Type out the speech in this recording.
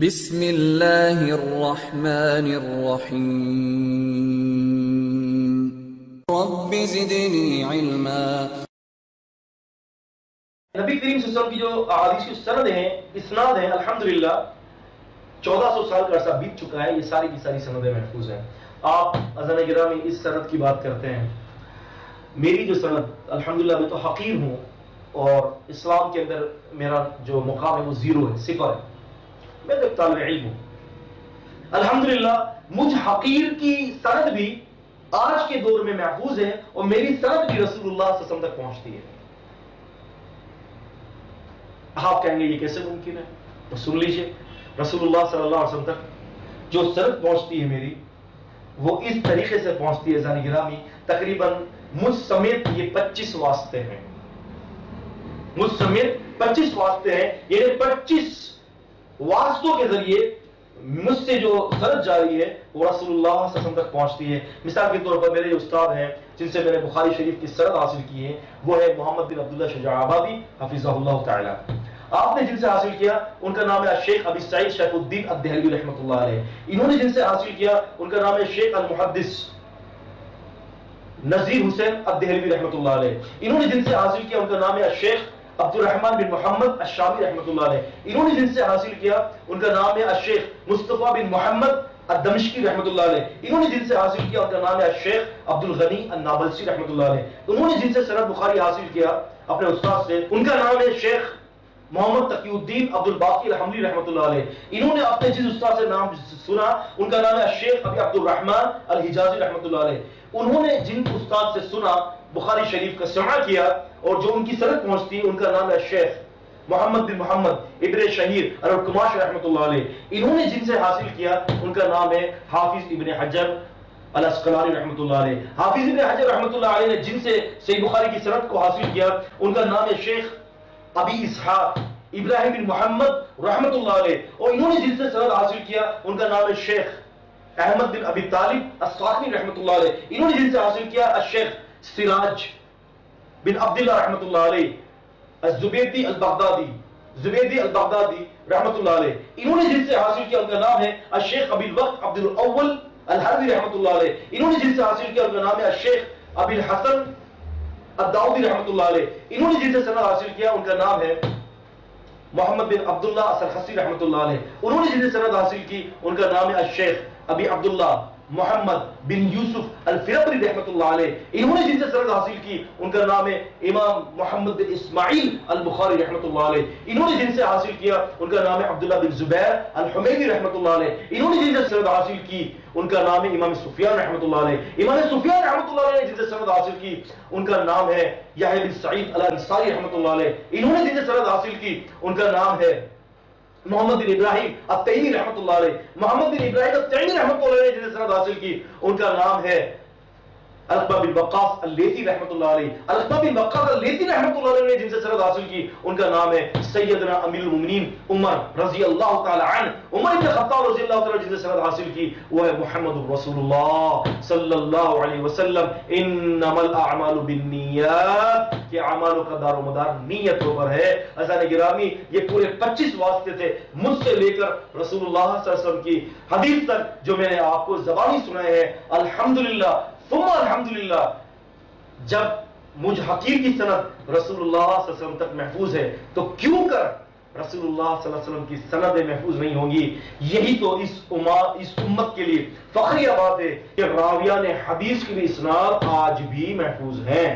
بسم اللہ الرحمن الرحیم رب زدنی علما۔ نبی کریم صلی اللہ علیہ وسلم کی جو احادیث کی سند ہیں، اسناد ہیں، الحمدللہ 1400 سال کا عرصہ بیت چکا ہے، یہ ساری کی ساری سندیں محفوظ ہیں۔ آپ اذان گرامی اس سند کی بات کرتے ہیں، میری جو سند الحمدللہ میں تو حقیر ہوں اور اسلام کے اندر میرا جو مقام ہے وہ زیرو ہے، صفر ہے، میں تو طالب علم ہوں۔ الحمدللہ مجھ حقیر کی سند بھی آج کے دور میں محفوظ ہے اور میری سند بھی رسول اللہ صلی اللہ علیہ وسلم تک پہنچتی ہے۔ آپ کہیں گے یہ کیسے ممکن ہے؟ تو سن لیجئے، رسول اللہ صلی اللہ علیہ وسلم تک جو سند پہنچتی ہے میری، وہ اس طریقے سے پہنچتی ہے عزیزان گرامی، تقریباً مجھ سمیت یہ 25 واسطے ہیں، مجھ سمیت 25 واسطے ہیں، یعنی 25 واسطوں کے ذریعے مجھ سے جو سند جاری ہے وہ رسول اللہ صلی اللہ علیہ وسلم تک پہنچتی ہے۔ مثال کے طور پر میرے جو استاد ہیں جن سے میں نے بخاری شریف کی سند حاصل کی ہے وہ ہے محمد بن عبداللہ شجاع آبادی حفظہ اللہ تعالی۔ آپ نے جن سے حاصل کیا ان کا نام ہے شیخ ابی سعید شیخ الدین الدہلوی رحمۃ اللہ علیہ۔ انہوں نے جن سے حاصل کیا ان کا نام ہے شیخ المحدث نذیر حسین الدہلوی رحمۃ اللہ علیہ۔ انہوں نے جن سے حاصل کیا ان کا نام ہے شیخ عبد الرحمن بن محمد الشامی رحمۃ اللہ علیہ۔ انہوں نے جن سے حاصل کیا ان کا نام ہے الشیخ مصطفیٰ بن محمد الدمشقی رحمۃ اللہ علیہ۔ انہوں نے جن سے حاصل کیا ان کا نام ہے الشیخ عبد الغنی النابلسی رحمۃ اللہ علیہ۔ انہوں نے جن سے سند بخاری حاصل کیا اپنے استاد سے ان کا نام ہے شیخ محمد تقی الدین عبد الباقی الحملی رحمۃ اللہ علیہ۔ انہوں نے اپنے جس استاد سے نام سنا ان کا نام ہے الشیخ ابی عبد الرحمن الحجازی رحمۃ اللہ علیہ۔ انہوں نے جن استاد سے سنا بخاری شریف کا سماع کیا اور جو ان کی سند پہنچتی ان کا نام ہے شیخ محمد بن محمد ابن شہیر الکماش رحمۃ اللہ علیہ۔ انہوں نے جن سے حاصل کیا ان کا نام ہے حافظ ابن حجر الاسقلانی رحمۃ اللہ علیہ۔ حافظ ابن حجر رحمۃ اللہ علیہ نے جن سے صحیح بخاری کی سند کو حاصل کیا ان کا نام ہے شیخ ابی اسحاق ابراہیم بن محمد رحمۃ اللہ علیہ، اور انہوں نے جن سے سند حاصل کیا ان کا نام ہے شیخ احمد بن ابی طالب الصاقی رحمۃ اللہ علیہ۔ انہوں نے جن سے حاصل کیا الشیخ سراج بن عبداللہ رحمۃ اللہ علیہ الزبیدی البغدادی رحمۃ اللہ علیہ۔ انہوں نے جن سے حاصل کیا ان کا نام ہے الشیخ ابی الوقت عبد الاول الحربی رحمۃ اللہ علیہ۔ انہوں نے جن سے حاصل کیا ان کا نام ہے الشیخ ابی الحسن الداؤدی رحمۃ اللہ علیہ۔ انہوں نے جن سے سند حاصل کیا ان کا نام ہے محمد بن عبداللہ السرخسی رحمۃ اللہ علیہ۔ انہوں نے جن سے سند حاصل کی ان کا نام ہے الشیخ ابی عبداللہ محمد بن یوسف الفربری رحمۃ اللہ علیہ۔ انہوں نے جن سے سند حاصل کی ان کا نام ہے امام محمد بن اسماعیل البخاری رحمۃ اللہ علیہ۔ انہوں نے جن سے حاصل کیا ان کا نام ہے عبداللہ بن زبیر الحمیدی رحمۃ اللہ علیہ۔ انہوں نے جن سے سند حاصل کی ان کا نام ہے امام سفیان رحمۃ اللہ علیہ۔ امام سفیان رحمۃ اللہ علیہ نے جن سے سند حاصل کی ان کا نام ہے یحییٰ بن سعید الانصاری رحمۃ اللہ علیہ۔ انہوں نے جن سے سند حاصل کی ان کا نام ہے محمد بن ابراہیم التیمی رحمۃ اللہ علیہ۔ محمد بن ابراہیم التیمی رحمۃ اللہ علیہ نے جن سے سند حاصل کی ان کا نام ہے القمہ بن وقاص اللیثی رحمۃ اللہ علیہ۔ القمہ بن وقاص اللیثی رحمۃ اللہ علیہ نے جن سے سند حاصل کی ان کا نام ہے سیدنا امیر المؤمنین عمر رضی اللہ تعالی عنہ۔ عمر بن خطاب رضی اللہ تعالی جن سے سند حاصل کی وہ ہے محمد رسول اللہ صلی اللہ علیہ وسلم۔ انما الاعمال بالنیات، کہ اعمالوں کا دار و مدار نیتوں پر ہے۔ عزیزان گرامی یہ پورے 25 واسطے تھے مجھ سے لے کر رسول اللہ صلی اللہ علیہ وسلم کی حدیث تک جو میں نے آپ کو زبانی سنائے ہیں۔ الحمدللہ ثم الحمدللہ، جب مجھ حقیر کی سند رسول اللہ صلی اللہ علیہ وسلم تک محفوظ ہے تو کیوں کر رسول اللہ صلی اللہ علیہ وسلم کی سندیں محفوظ نہیں ہوں گی؟ یہی تو اس امت کے لیے فخریہ بات ہے کہ راویان حدیث کی بھی اسناد آج بھی محفوظ ہیں۔